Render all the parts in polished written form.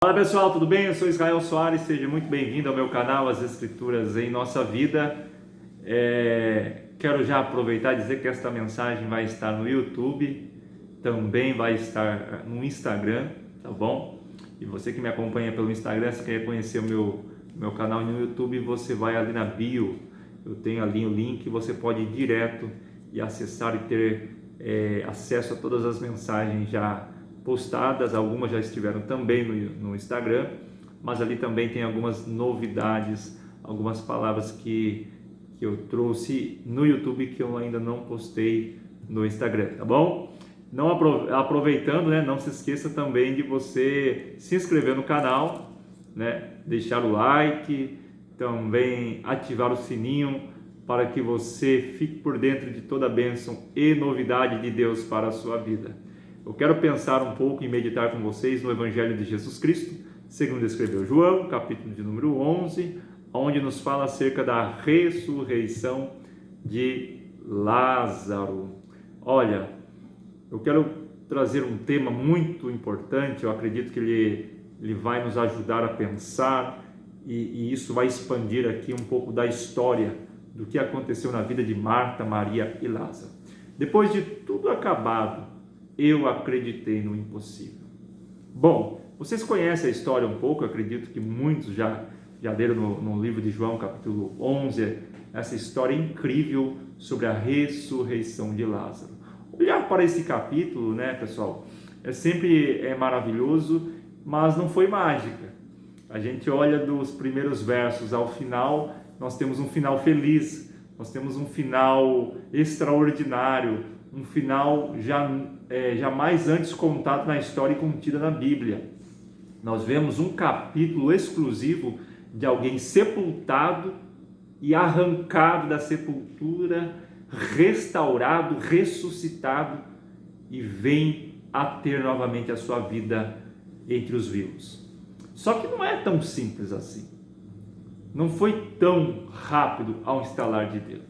Fala pessoal, tudo bem? Eu sou Israel Soares, seja muito bem-vindo ao meu canal As Escrituras em Nossa Vida. Quero já aproveitar e dizer que esta mensagem vai estar no YouTube, também vai estar no Instagram, tá bom? E você que me acompanha pelo Instagram, se quer conhecer o meu canal no YouTube, você vai ali na bio, eu tenho ali o link, você pode ir direto e acessar e ter acesso a todas as mensagens já postadas. Algumas já estiveram também no Instagram, mas ali também tem algumas novidades, algumas palavras que eu trouxe no YouTube que eu ainda não postei no Instagram, tá bom? Não aproveitando, né, não se esqueça também de você se inscrever no canal, né, deixar o like, também ativar o sininho para que você fique por dentro de toda a bênção e novidade de Deus para a sua vida. Eu quero pensar um pouco e meditar com vocês no Evangelho de Jesus Cristo, segundo escreveu João, capítulo de número 11, onde nos fala acerca da ressurreição de Lázaro. Olha, eu quero trazer um tema muito importante, eu acredito que ele vai nos ajudar a pensar e isso vai expandir aqui um pouco da história do que aconteceu na vida de Marta, Maria e Lázaro. Depois de tudo acabado, eu acreditei no impossível. Bom, vocês conhecem a história um pouco, eu acredito que muitos já leram no livro de João, capítulo 11, essa história incrível sobre a ressurreição de Lázaro. Olhar para esse capítulo, né, pessoal, sempre maravilhoso, mas não foi mágica. A gente olha dos primeiros versos ao final, nós temos um final feliz, nós temos um final extraordinário, um final jamais antes contado na história e contida na Bíblia. Nós vemos um capítulo exclusivo de alguém sepultado e arrancado da sepultura, restaurado, ressuscitado e vem a ter novamente a sua vida entre os vivos. Só que não é tão simples assim. Não foi tão rápido ao instalar de dedo.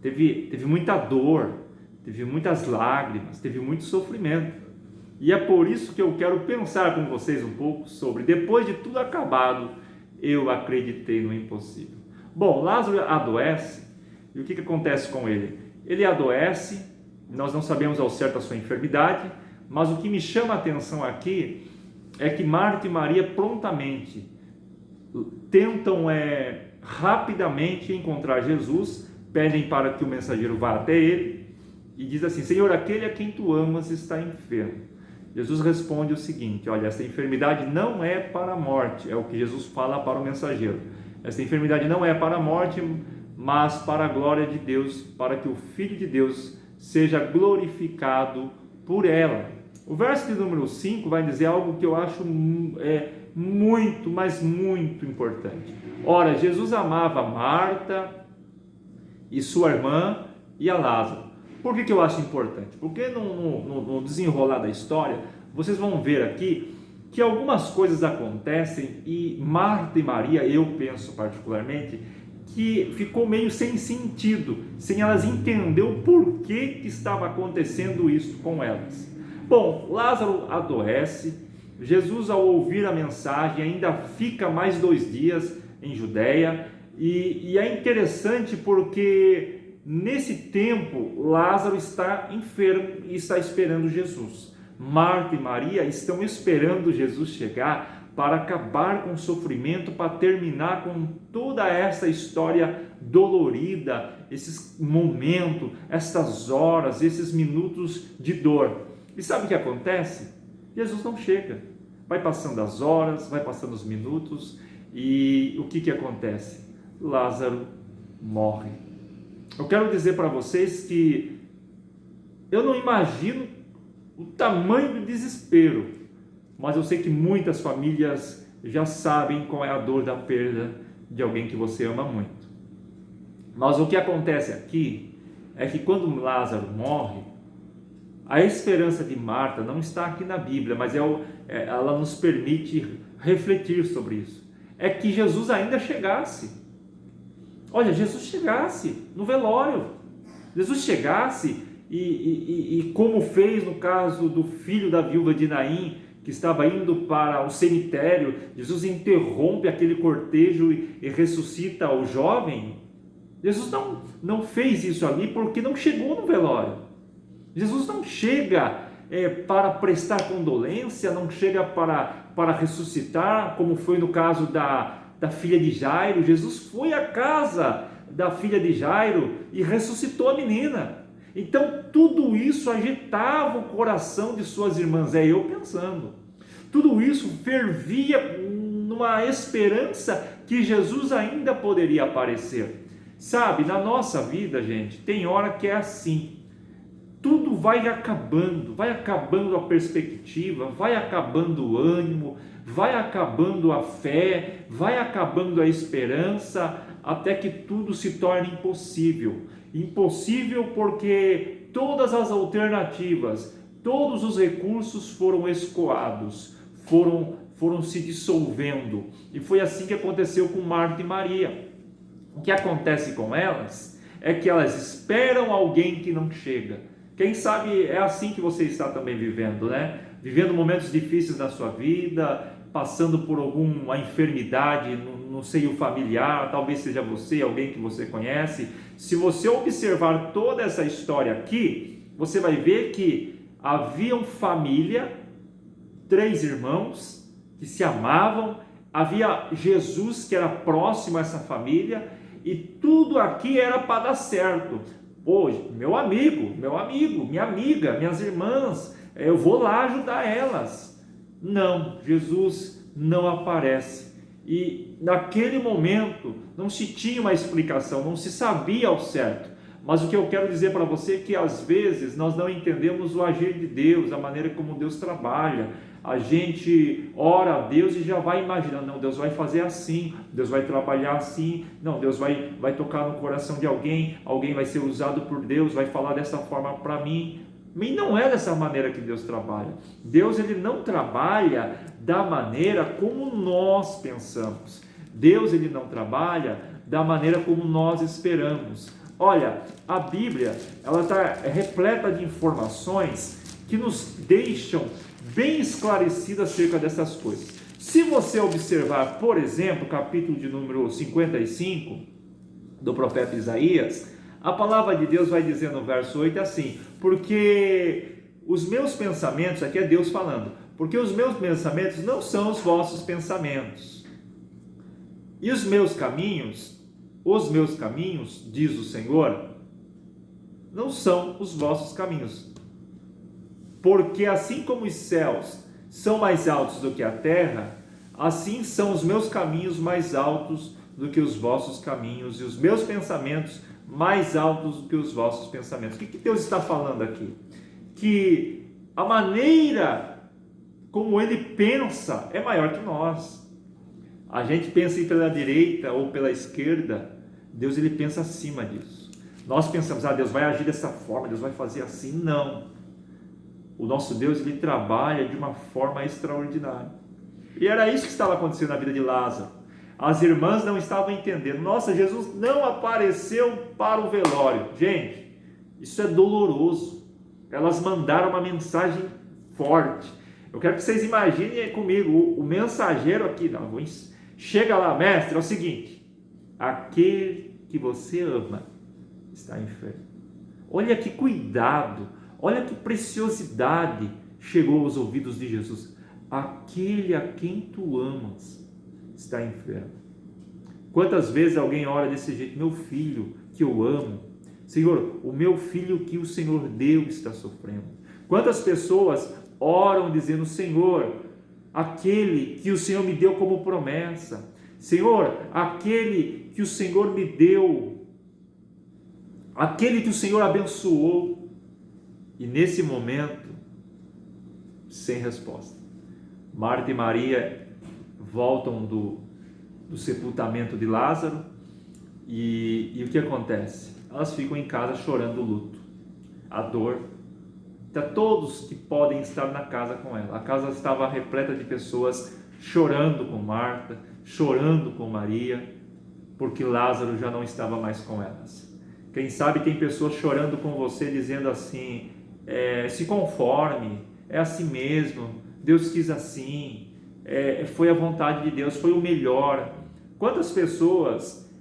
Teve muita dor, teve muitas lágrimas, teve muito sofrimento. E é por isso que eu quero pensar com vocês um pouco sobre, depois de tudo acabado, eu acreditei no impossível. Bom, Lázaro adoece, e o que acontece com ele? Ele adoece, nós não sabemos ao certo a sua enfermidade, mas o que me chama a atenção aqui é que Marta e Maria prontamente tentam rapidamente encontrar Jesus, pedem para que o mensageiro vá até ele, e diz assim: Senhor, aquele a quem tu amas está enfermo. Jesus responde o seguinte: olha, essa enfermidade não é para a morte, é o que Jesus fala para o mensageiro. Essa enfermidade não é para a morte, mas para a glória de Deus, para que o Filho de Deus seja glorificado por ela. O verso de número 5 vai dizer algo que eu acho muito, mas muito importante. Ora, Jesus amava Marta e sua irmã e a Lázaro. Por que eu acho importante? Porque no desenrolar da história, vocês vão ver aqui que algumas coisas acontecem e Marta e Maria, eu penso particularmente, que ficou meio sem sentido, sem elas entender o porquê que estava acontecendo isso com elas. Bom, Lázaro adoece, Jesus, ao ouvir a mensagem, ainda fica mais 2 dias em Judeia, e é interessante porque nesse tempo, Lázaro está enfermo e está esperando Jesus. Marta e Maria estão esperando Jesus chegar para acabar com o sofrimento, para terminar com toda essa história dolorida, esses momentos, essas horas, esses minutos de dor. E sabe o que acontece? Jesus não chega. Vai passando as horas, vai passando os minutos, e o que acontece? Lázaro morre. Eu quero dizer para vocês que eu não imagino o tamanho do desespero, mas eu sei que muitas famílias já sabem qual é a dor da perda de alguém que você ama muito. Mas o que acontece aqui é que quando Lázaro morre, a esperança de Marta não está aqui na Bíblia, mas ela nos permite refletir sobre isso. É que Jesus ainda chegasse. Olha, Jesus chegasse no velório, Jesus chegasse e como fez no caso do filho da viúva de Naim, que estava indo para o cemitério, Jesus interrompe aquele cortejo e ressuscita o jovem. Jesus não fez isso ali porque não chegou no velório. Jesus não chega para prestar condolência, não chega para ressuscitar, como foi no caso da filha de Jairo. Jesus foi à casa da filha de Jairo e ressuscitou a menina. Então tudo isso agitava o coração de suas irmãs, eu pensando. Tudo isso fervia numa esperança que Jesus ainda poderia aparecer. Sabe, na nossa vida, gente, tem hora que é assim. Tudo vai acabando a perspectiva, vai acabando o ânimo, vai acabando a fé, vai acabando a esperança, até que tudo se torne impossível. Impossível porque todas as alternativas, todos os recursos foram escoados, foram se dissolvendo. E foi assim que aconteceu com Marta e Maria. O que acontece com elas é que elas esperam alguém que não chega. Quem sabe é assim que você está também vivendo, né? Vivendo momentos difíceis na sua vida, passando por alguma enfermidade no seio familiar, talvez seja você, alguém que você conhece. Se você observar toda essa história aqui, você vai ver que havia família, 3 irmãos que se amavam, havia Jesus que era próximo a essa família, e tudo aqui era para dar certo. Pô, meu amigo, minha amiga, minhas irmãs, eu vou lá ajudar elas. Não, Jesus não aparece. E naquele momento não se tinha uma explicação, não se sabia ao certo. Mas o que eu quero dizer para você é que às vezes nós não entendemos o agir de Deus, a maneira como Deus trabalha. A gente ora a Deus e já vai imaginando, não, Deus vai fazer assim, Deus vai trabalhar assim, não, Deus vai tocar no coração de alguém vai ser usado por Deus, vai falar dessa forma para mim. E não é dessa maneira que Deus trabalha. Deus, ele não trabalha da maneira como nós pensamos. Deus, ele não trabalha da maneira como nós esperamos. Olha, a Bíblia, ela está repleta de informações que nos deixam bem esclarecidas acerca dessas coisas. Se você observar, por exemplo, o capítulo de número 55 do profeta Isaías, a palavra de Deus vai dizer no verso 8 assim: porque os meus pensamentos, aqui é Deus falando, porque os meus pensamentos não são os vossos pensamentos, e os meus caminhos, diz o Senhor, não são os vossos caminhos. Porque assim como os céus são mais altos do que a terra, assim são os meus caminhos mais altos do que os vossos caminhos, e os meus pensamentos mais altos do que os vossos pensamentos. O que Deus está falando aqui? Que a maneira como Ele pensa é maior que nós. A gente pensa ir pela direita ou pela esquerda, Deus, ele pensa acima disso. Nós pensamos, Deus vai agir dessa forma, Deus vai fazer assim. Não. O nosso Deus, ele trabalha de uma forma extraordinária. E era isso que estava acontecendo na vida de Lázaro. As irmãs não estavam entendendo. Nossa, Jesus não apareceu para o velório. Gente, isso é doloroso. Elas mandaram uma mensagem forte. Eu quero que vocês imaginem comigo, o mensageiro aqui, chega lá, mestre, é o seguinte: aquele que você ama está enfermo. Olha que cuidado, olha que preciosidade chegou aos ouvidos de Jesus. Aquele a quem tu amas está enfermo. Quantas vezes alguém ora desse jeito: meu filho que eu amo, Senhor, o meu filho que o Senhor deu está sofrendo. Quantas pessoas oram dizendo: Senhor, aquele que o Senhor me deu como promessa, Senhor, aquele que o Senhor me deu, aquele que o Senhor abençoou. E nesse momento, sem resposta. Marta e Maria voltam do sepultamento de Lázaro e o que acontece? Elas ficam em casa chorando o luto, a dor. Todos que podem estar na casa com ela. A casa estava repleta de pessoas chorando com Marta, chorando com Maria, porque Lázaro já não estava mais com elas. Quem sabe tem pessoas chorando com você, dizendo assim: se conforme, é assim mesmo, Deus quis assim, foi a vontade de Deus, foi o melhor. Quantas pessoas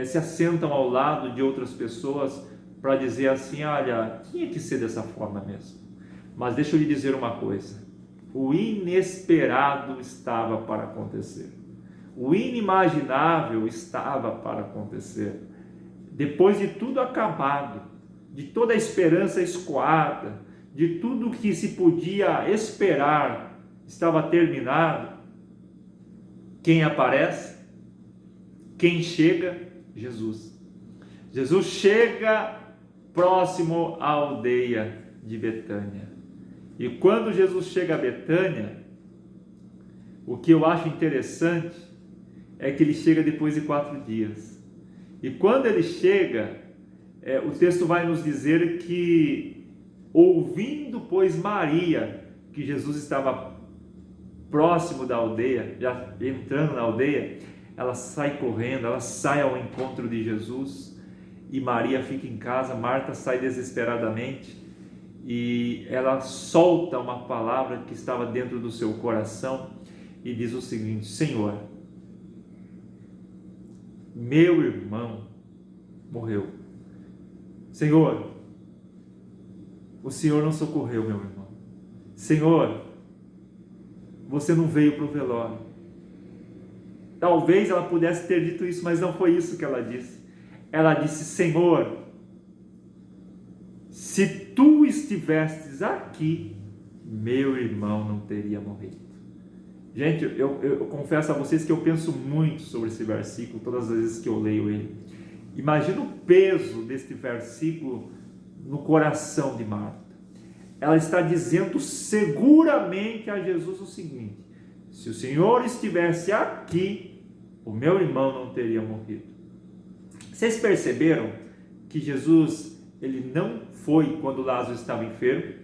se assentam ao lado de outras pessoas para dizer assim, olha, tinha que ser dessa forma mesmo. Mas deixa eu lhe dizer uma coisa, o inesperado estava para acontecer, o inimaginável estava para acontecer. Depois de tudo acabado, de toda a esperança escoada, de tudo que se podia esperar estava terminado, quem aparece? Quem chega? Jesus. Jesus chega próximo à aldeia de Betânia. E quando Jesus chega a Betânia, o que eu acho interessante é que ele chega depois de 4 dias. E quando ele chega, o texto vai nos dizer que, ouvindo, pois, Maria, que Jesus estava próximo da aldeia, já entrando na aldeia, ela sai correndo, ela sai ao encontro de Jesus, e Maria fica em casa. Marta sai desesperadamente, e ela solta uma palavra que estava dentro do seu coração, e diz o seguinte: Senhor, meu irmão morreu. Senhor, o Senhor não socorreu meu irmão. Senhor, você não veio para o velório. Talvez ela pudesse ter dito isso, mas não foi isso que ela disse. Ela disse: Senhor, se tu estivesses aqui, meu irmão não teria morrido. Gente, eu confesso a vocês que eu penso muito sobre esse versículo todas as vezes que eu leio ele. Imagina o peso deste versículo no coração de Marta. Ela está dizendo seguramente a Jesus o seguinte: se o Senhor estivesse aqui, o meu irmão não teria morrido. Vocês perceberam que Jesus, ele não foi quando Lázaro estava enfermo?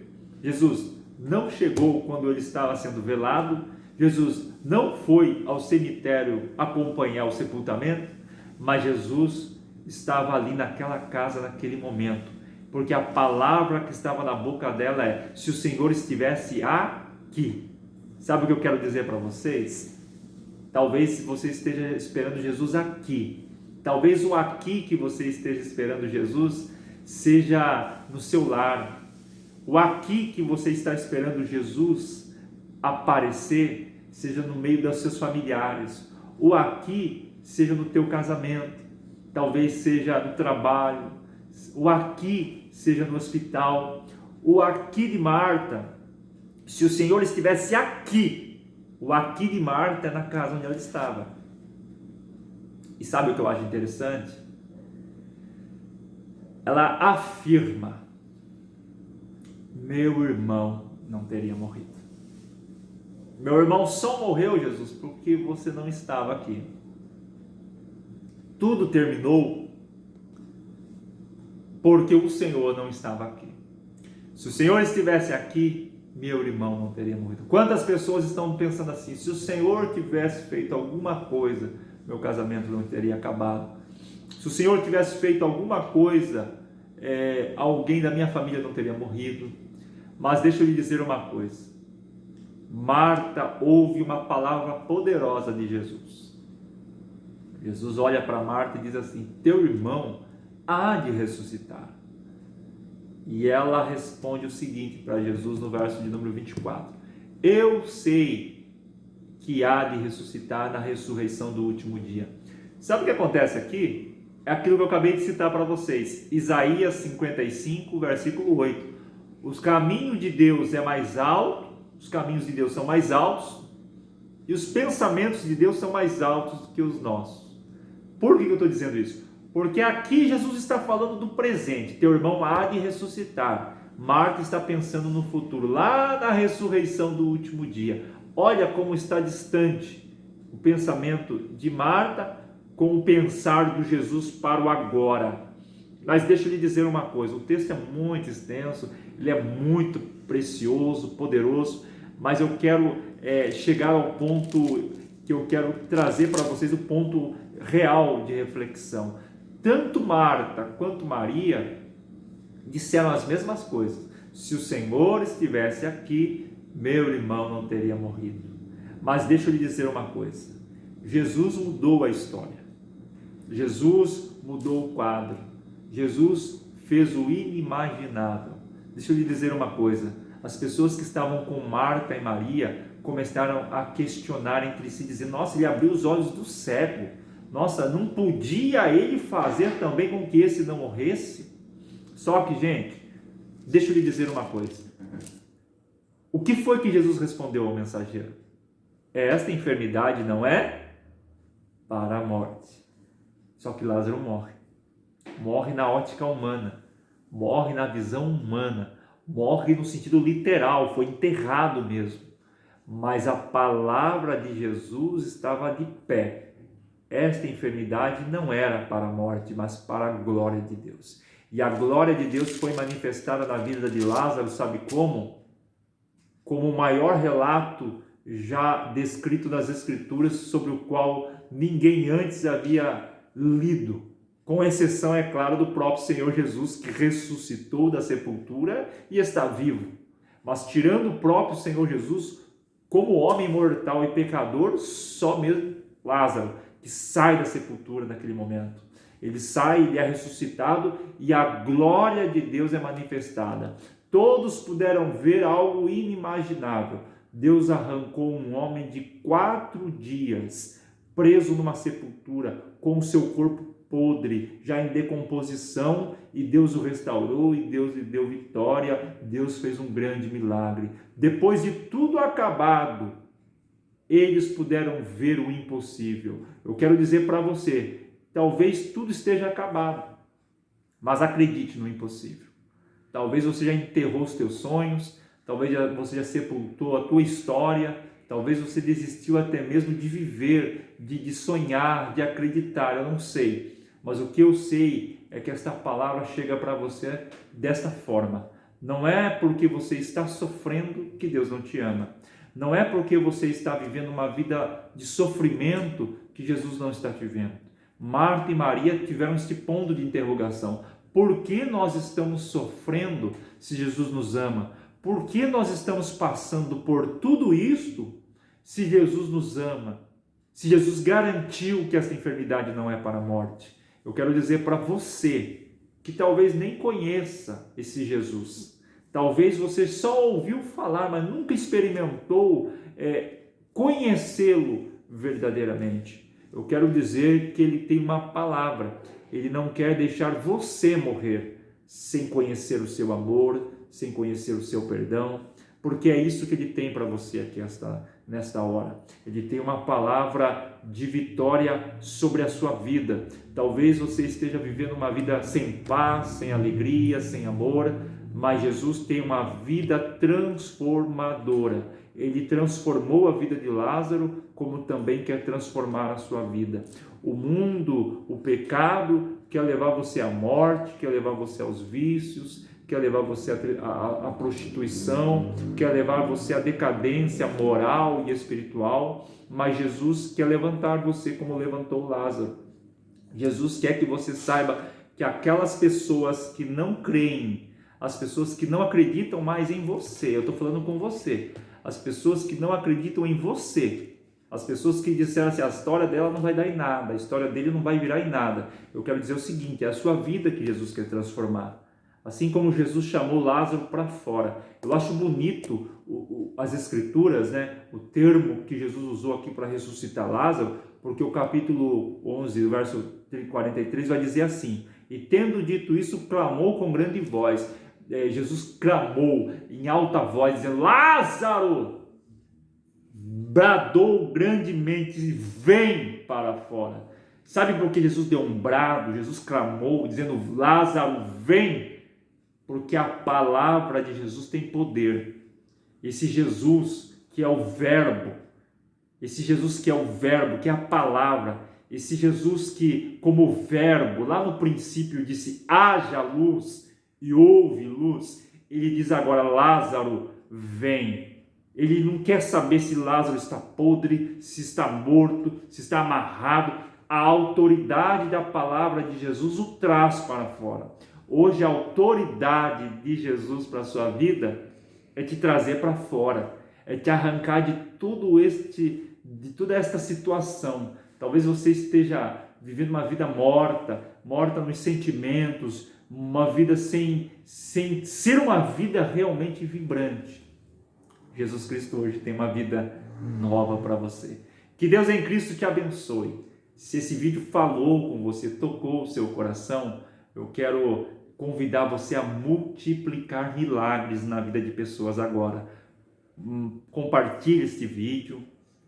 Jesus não chegou quando ele estava sendo velado? Jesus não foi ao cemitério acompanhar o sepultamento? Mas Jesus estava ali naquela casa naquele momento, porque a palavra que estava na boca dela é: se o Senhor estivesse aqui. Sabe o que eu quero dizer para vocês? Talvez você esteja esperando Jesus aqui. Talvez o aqui que você esteja esperando Jesus seja no seu lar. O aqui que você está esperando Jesus aparecer seja no meio dos seus familiares. O aqui seja no teu casamento. Talvez seja no trabalho. O aqui seja no hospital. O aqui de Marta, se o Senhor estivesse aqui, o aqui de Marta é na casa onde ela estava. E sabe o que eu acho interessante? Ela afirma: meu irmão não teria morrido. Meu irmão só morreu, Jesus, porque você não estava aqui. Tudo terminou porque o Senhor não estava aqui. Se o Senhor estivesse aqui, meu irmão não teria morrido. Quantas pessoas estão pensando assim: se o Senhor tivesse feito alguma coisa, meu casamento não teria acabado. Se o Senhor tivesse feito alguma coisa, alguém da minha família não teria morrido. Mas deixa eu lhe dizer uma coisa: Marta ouve uma palavra poderosa de Jesus. Jesus olha para Marta e diz assim: teu irmão há de ressuscitar. E ela responde o seguinte para Jesus no verso de número 24: eu sei que há de ressuscitar na ressurreição do último dia. Sabe o que acontece aqui? É aquilo que eu acabei de citar para vocês. Isaías 55, versículo 8. Os caminhos de Deus é mais alto, os caminhos de Deus são mais altos, e os pensamentos de Deus são mais altos do que os nossos. Por que eu estou dizendo isso? Porque aqui Jesus está falando do presente. Teu irmão há de ressuscitar. Marta está pensando no futuro, lá na ressurreição do último dia. Olha como está distante o pensamento de Marta com o pensar de Jesus para o agora. Mas deixa eu lhe dizer uma coisa: o texto é muito extenso, ele é muito precioso, poderoso, mas eu quero chegar ao ponto que eu quero trazer para vocês, o ponto real de reflexão. Tanto Marta quanto Maria disseram as mesmas coisas: se o Senhor estivesse aqui, meu irmão não teria morrido. Mas deixa eu lhe dizer uma coisa, Jesus mudou a história, Jesus mudou o quadro, Jesus fez o inimaginável. Deixa eu lhe dizer uma coisa, as pessoas que estavam com Marta e Maria começaram a questionar entre si, dizendo, nossa, ele abriu os olhos do cego, nossa, não podia ele fazer também com que esse não morresse? Só que, gente, deixa eu lhe dizer uma coisa, o que foi que Jesus respondeu ao mensageiro? Esta enfermidade não é para a morte. Só que Lázaro morre. Morre na ótica humana. Morre na visão humana. Morre no sentido literal. Foi enterrado mesmo. Mas a palavra de Jesus estava de pé. Esta enfermidade não era para a morte, mas para a glória de Deus. E a glória de Deus foi manifestada na vida de Lázaro, sabe como? Como o maior relato já descrito nas Escrituras, sobre o qual ninguém antes havia lido, com exceção, é claro, do próprio Senhor Jesus, que ressuscitou da sepultura e está vivo. Mas tirando o próprio Senhor Jesus, como homem mortal e pecador, só mesmo Lázaro, que sai da sepultura naquele momento. Ele sai, ele é ressuscitado e a glória de Deus é manifestada. Todos puderam ver algo inimaginável. Deus arrancou um homem de 4 dias, preso numa sepultura, com o seu corpo podre, já em decomposição, e Deus o restaurou, e Deus lhe deu vitória, Deus fez um grande milagre. Depois de tudo acabado, eles puderam ver o impossível. Eu quero dizer para você, talvez tudo esteja acabado, mas acredite no impossível. Talvez você já enterrou os teus sonhos, talvez você já sepultou a tua história, talvez você desistiu até mesmo de viver, de sonhar, de acreditar, eu não sei. Mas o que eu sei é que esta palavra chega para você desta forma. Não é porque você está sofrendo que Deus não te ama. Não é porque você está vivendo uma vida de sofrimento que Jesus não está te vendo. Marta e Maria tiveram este ponto de interrogação. Por que nós estamos sofrendo se Jesus nos ama? Por que nós estamos passando por tudo isto se Jesus nos ama? Se Jesus garantiu que essa enfermidade não é para a morte? Eu quero dizer para você que talvez nem conheça esse Jesus. Talvez você só ouviu falar, mas nunca experimentou conhecê-lo verdadeiramente. Eu quero dizer que ele tem uma palavra. Ele não quer deixar você morrer sem conhecer o seu amor, sem conhecer o seu perdão, porque é isso que ele tem para você aqui nesta hora. Ele tem uma palavra de vitória sobre a sua vida. Talvez você esteja vivendo uma vida sem paz, sem alegria, sem amor, mas Jesus tem uma vida transformadora. Ele transformou a vida de Lázaro, como também quer transformar a sua vida. O mundo, o pecado, quer levar você à morte, quer levar você aos vícios, quer levar você à prostituição, quer levar você à decadência moral e espiritual, mas Jesus quer levantar você como levantou Lázaro. Jesus quer que você saiba que aquelas pessoas que não creem, as pessoas que não acreditam mais em você, eu estou falando com você, as pessoas que não acreditam em você, as pessoas que disseram assim, a história dela não vai dar em nada, a história dele não vai virar em nada. Eu quero dizer o seguinte, é a sua vida que Jesus quer transformar. Assim como Jesus chamou Lázaro para fora. Eu acho bonito as escrituras, né? O termo que Jesus usou aqui para ressuscitar Lázaro, porque o capítulo 11, o verso 43 vai dizer assim, e tendo dito isso, clamou com grande voz. Jesus clamou em alta voz, dizendo, Lázaro! Bradou grandemente, vem para fora. Sabe por que Jesus deu um brado? Jesus clamou, dizendo, Lázaro, vem! Porque a palavra de Jesus tem poder. Esse Jesus que é o verbo, esse Jesus que é o verbo, que é a palavra, esse Jesus que, como verbo, lá no princípio disse, haja luz e houve luz, ele diz agora, Lázaro, vem. Ele não quer saber se Lázaro está podre, se está morto, se está amarrado. A autoridade da palavra de Jesus o traz para fora. Hoje a autoridade de Jesus para a sua vida é te trazer para fora, é te arrancar de toda esta situação. Talvez você esteja vivendo uma vida morta nos sentimentos, uma vida sem ser uma vida realmente vibrante. Jesus Cristo hoje tem uma vida nova para você. Que Deus em Cristo te abençoe. Se esse vídeo falou com você, tocou o seu coração, eu quero convidar você a multiplicar milagres na vida de pessoas agora. Compartilhe este vídeo,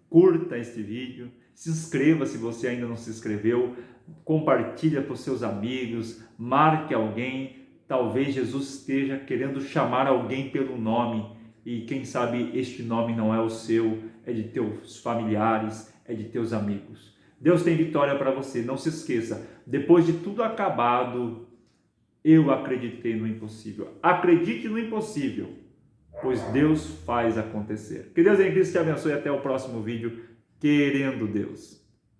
curta este vídeo, se inscreva se você ainda não se inscreveu, compartilha para os seus amigos, marque alguém. Talvez Jesus esteja querendo chamar alguém pelo nome e quem sabe este nome não é o seu, é de teus familiares, é de teus amigos. Deus tem vitória para você, não se esqueça, depois de tudo acabado, eu acreditei no impossível. Acredite no impossível, pois Deus faz acontecer. Que Deus em Cristo te abençoe e até o próximo vídeo, querendo Deus.